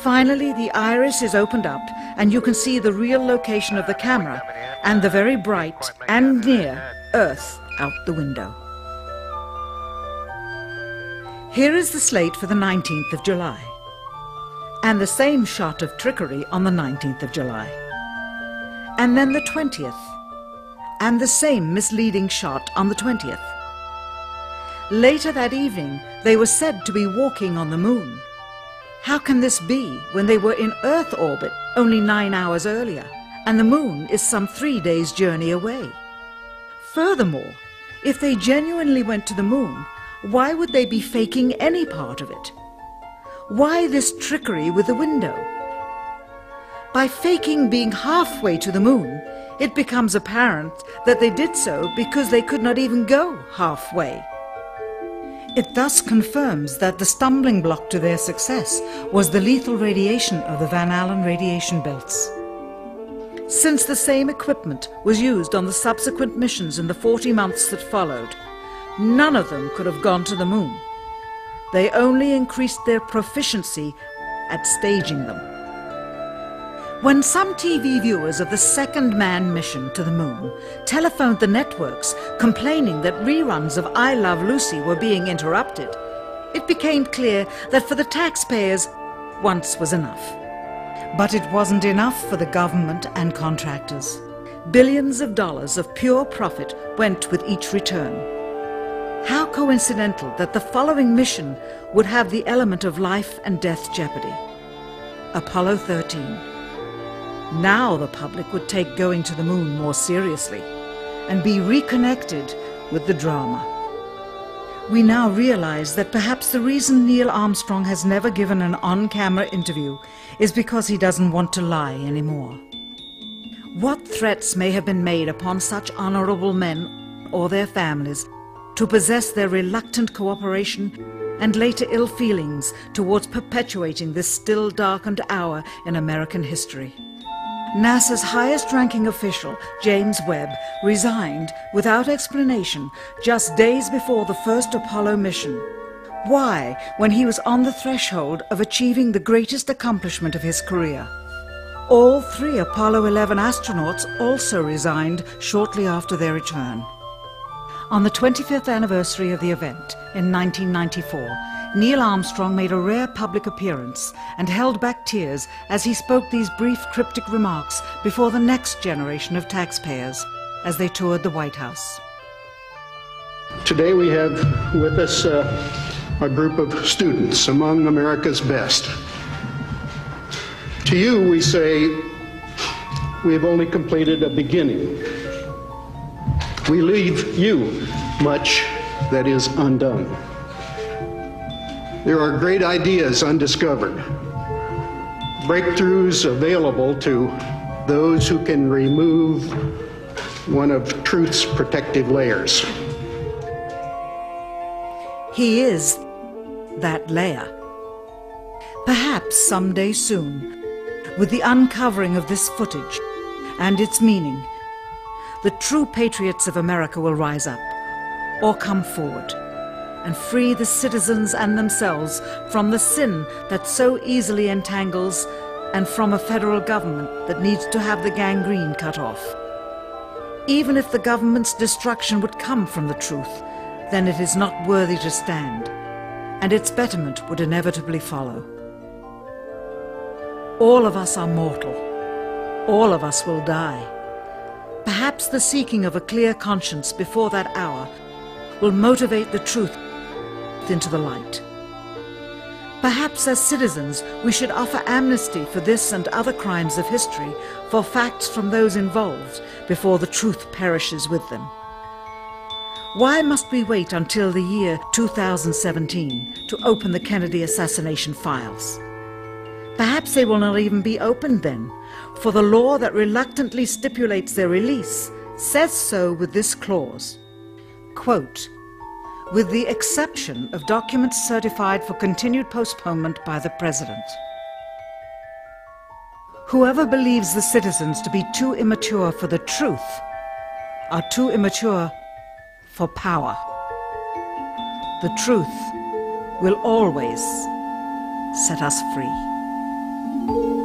Finally, the iris is opened up and you can see the real location of the camera and the very bright and near Earth out the window. Here is the slate for the 19th of July, and the same shot of trickery on the 19th of July, and then the 20th, and the same misleading shot on the 20th. Later that evening, they were said to be walking on the moon. How can this be when they were in Earth orbit only 9 hours earlier, and the moon is some 3 days' journey away? Furthermore, if they genuinely went to the moon, why would they be faking any part of it? Why this trickery with the window? By faking being halfway to the moon, it becomes apparent that they did so because they could not even go halfway. It thus confirms that the stumbling block to their success was the lethal radiation of the Van Allen radiation belts. Since the same equipment was used on the subsequent missions in the 40 months that followed, none of them could have gone to the moon. They only increased their proficiency at staging them. When some TV viewers of the second manned mission to the moon telephoned the networks complaining that reruns of I Love Lucy were being interrupted, it became clear that for the taxpayers, once was enough. But it wasn't enough for the government and contractors. Billions of dollars of pure profit went with each return. How coincidental that the following mission would have the element of life and death jeopardy. Apollo 13. Now the public would take going to the moon more seriously and be reconnected with the drama. We now realize that perhaps the reason Neil Armstrong has never given an on-camera interview is because he doesn't want to lie anymore. What threats may have been made upon such honorable men or their families to possess their reluctant cooperation and later ill feelings towards perpetuating this still darkened hour in American history. NASA's highest-ranking official, James Webb, resigned without explanation just days before the first Apollo mission. Why, when he was on the threshold of achieving the greatest accomplishment of his career? All 3 Apollo 11 astronauts also resigned shortly after their return. On the 25th anniversary of the event, in 1994, Neil Armstrong made a rare public appearance and held back tears as he spoke these brief cryptic remarks before the next generation of taxpayers as they toured the White House. Today we have with us a group of students among America's best. To you we say, we have only completed a beginning. We leave you much that is undone. There are great ideas undiscovered, breakthroughs available to those who can remove one of truth's protective layers. He is that layer. Perhaps someday soon, with the uncovering of this footage and its meaning, the true patriots of America will rise up or come forward and free the citizens and themselves from the sin that so easily entangles and from a federal government that needs to have the gangrene cut off. Even if the government's destruction would come from the truth, then it is not worthy to stand, and its betterment would inevitably follow. All of us are mortal. All of us will die. Perhaps the seeking of a clear conscience before that hour will motivate the truth into the light. Perhaps as citizens we should offer amnesty for this and other crimes of history, for facts from those involved, before the truth perishes with them. Why must we wait until the year 2017 to open the Kennedy assassination files? Perhaps they will not even be opened then, for the law that reluctantly stipulates their release says so with this clause, quote, with the exception of documents certified for continued postponement by the President. Whoever believes the citizens to be too immature for the truth are too immature for power. The truth will always set us free. you.